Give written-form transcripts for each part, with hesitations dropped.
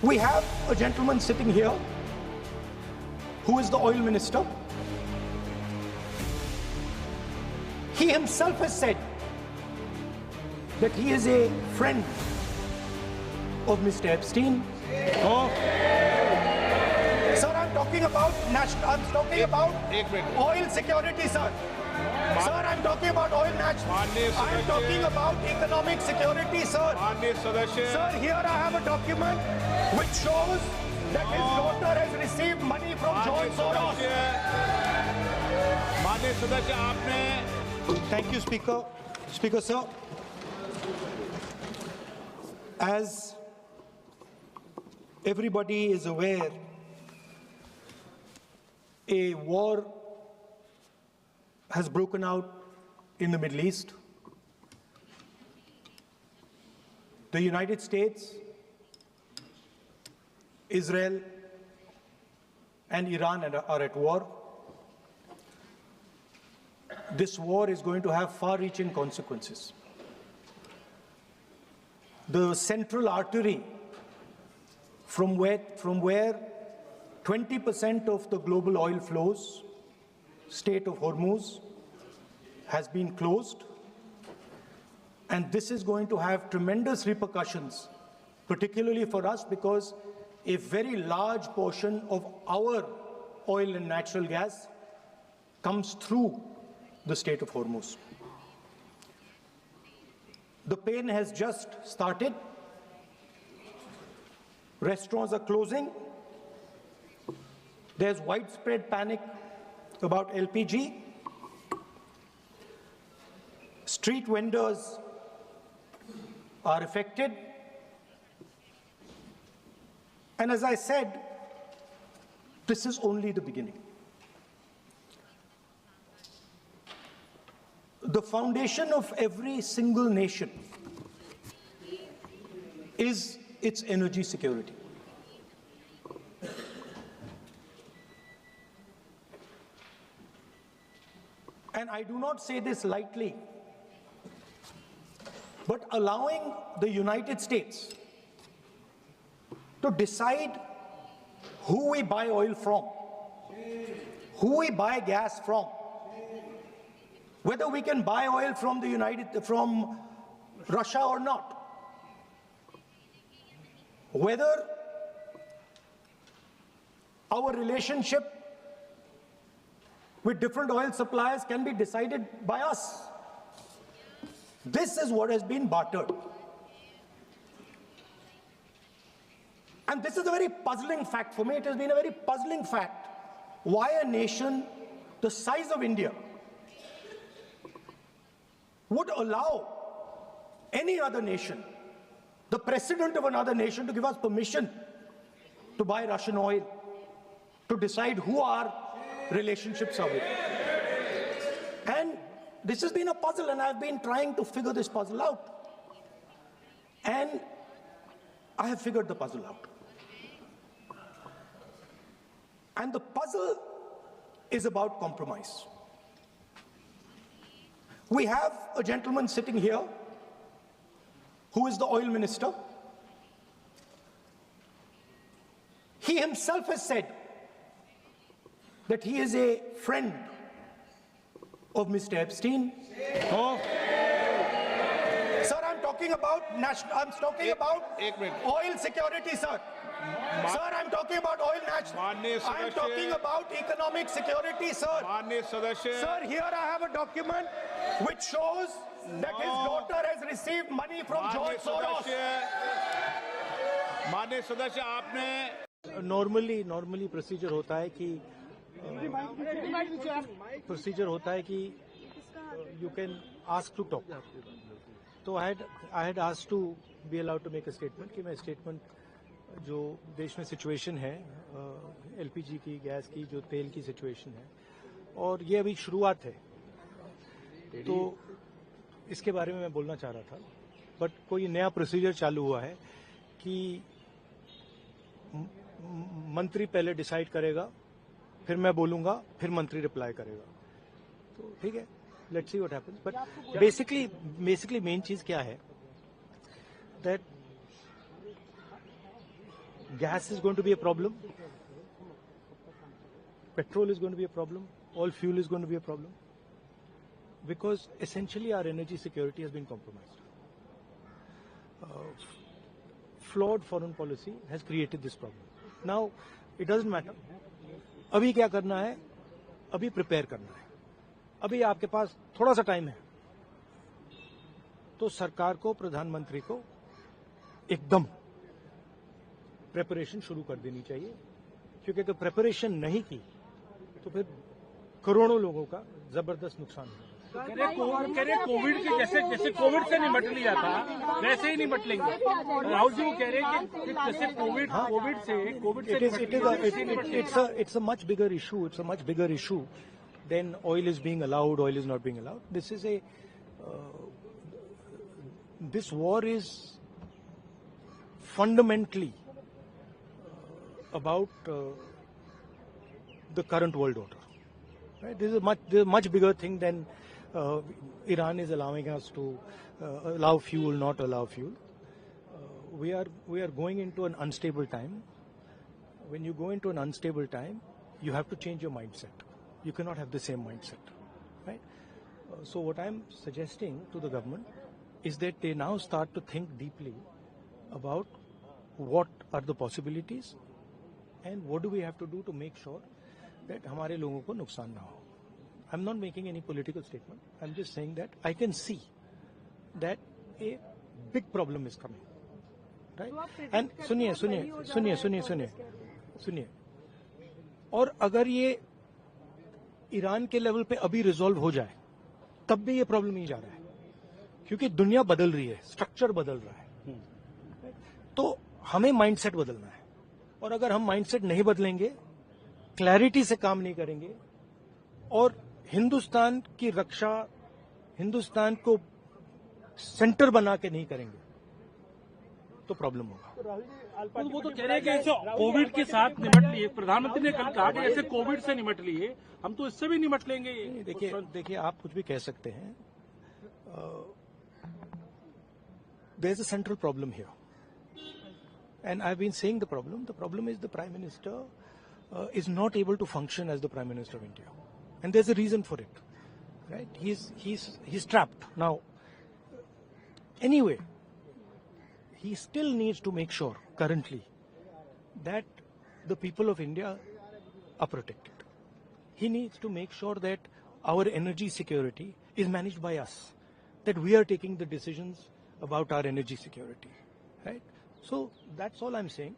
We have a gentleman sitting here who is the oil minister. He himself has said that he is a friend of Mr. Epstein. Oh. Sir, I'm talking about oil security, sir. Sir, I'm talking about oil national. I'm talking about economic security, sir. Sir, here I have a document which shows that his daughter has received money from George Soros. माननीय सदस्य आपने Thank you, Speaker. Speaker, sir. As everybody is aware, a war has broken out in the Middle East. The United States, Israel, and Iran are at war. This war is going to have far-reaching consequences. The central artery from where 20% of the global oil flows, Strait of Hormuz, has been closed, and this is going to have tremendous repercussions, particularly for us, because a very large portion of our oil and natural gas comes through the Strait of Hormuz. The pain has just started. Restaurants are closing. There's widespread panic about LPG. Street vendors are affected. And as I said, this is only the beginning. The foundation of every single nation is its energy security. And I do not say this lightly, but allowing the United States to decide who we buy oil from, who we buy gas from, whether we can buy oil from Russia or not, whether our relationship with different oil suppliers can be decided by us. This is what has been bartered. And this is a very puzzling fact for me. It has been a very puzzling fact why a nation the size of India would allow any other nation, the president of another nation, to give us permission to buy Russian oil, to decide who our relationships are with. And this has been a puzzle, and I've been trying to figure this puzzle out. And I have figured the puzzle out. And the puzzle is about compromise. We have a gentleman sitting here who is the oil minister. He himself has said that he is a friend of Mr. Epstein. Oh. Sir, I'm talking about oil security, sir. Sir, I'm talking about oil national. I'm talking about economic security, sir. Sir, here I have a document which shows that his daughter has received money from George Soros. माननीय सदस्य आपने Normally procedure होता है कि you can ask to talk. So I had asked to be allowed to make a statement कि मैं statement जो देश में सिचुएशन है एलपीजी की, गैस की, जो तेल की सिचुएशन है, और ये अभी शुरुआत है, तो इसके बारे में मैं बोलना चाह रहा था. बट कोई नया प्रोसीजर चालू हुआ है कि मंत्री पहले डिसाइड करेगा, फिर मैं बोलूंगा, फिर मंत्री रिप्लाई करेगा. तो ठीक है, let's see what happens. But basically main चीज क्या है, that gas is going to be a problem. Petrol is going to be a problem. All fuel is going to be a problem. Because essentially our energy security has been compromised. Flawed foreign policy has created this problem. Now, it doesn't matter. अभी क्या करना है? अभी prepare करना है. अभी आपके पास थोड़ा सा टाइम है. तो सरकार को, प्रधानमंत्री को एकदम प्रिपरेशन शुरू कर देनी चाहिए. क्योंकि अगर प्रिपरेशन नहीं की तो फिर करोड़ों लोगों का जबरदस्त नुकसान होगा. कोविड के जैसे कोविड से निपट लिया था वैसे ही निपट लेंगे. राहुल जी वो कह रहे हैं कि जैसे कोविड से it's a much bigger issue. It's a much bigger issue than oil is being allowed, oil is not being allowed. This war is fundamentally about the current world order. Right? This is a much bigger thing than Iran is allowing us to allow fuel, not allow fuel. We are going into an unstable time. When you go into an unstable time, you have to change your mindset. You cannot have the same mindset, right? So what I'm suggesting to the government is that they now start to think deeply about what are the possibilities and what do we have to do to make sure that हमारे लोगों को नुकसान ना हो. I'm not making any political statement. I'm just saying that I can see that a big problem is coming, right? And सुनिए. और अगर ये ईरान के लेवल पे अभी रिजॉल्व हो जाए, तब भी ये प्रॉब्लम नहीं जा रहा है, क्योंकि दुनिया बदल रही है, स्ट्रक्चर बदल रहा है. तो हमें माइंडसेट बदलना है. और अगर हम माइंडसेट नहीं बदलेंगे, क्लैरिटी से काम नहीं करेंगे और हिंदुस्तान की रक्षा, हिंदुस्तान को सेंटर बना के नहीं करेंगे तो प्रॉब्लम होगा. तो वो तो कह रहे हैं कि कोविड के साथ निपट लिए. प्रधानमंत्री ने कल कहा कि जैसे कोविड से निपट लिए हम तो इससे भी निपट लेंगे. देखिए आप कुछ भी कह सकते हैं. There is a central problem here and I've been saying the problem is the Prime Minister is not able to function as the Prime Minister of India. And there's a reason for it, right? He's trapped. Now, anyway, he still needs to make sure currently that the people of India are protected. He needs to make sure that our energy security is managed by us, that we are taking the decisions about our energy security, right? So that's all I'm saying.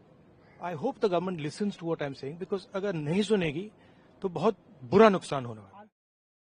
I hope the government listens to what I'm saying, because अगर नहीं सुनेगी तो बहुत बुरा नुकसान होना है.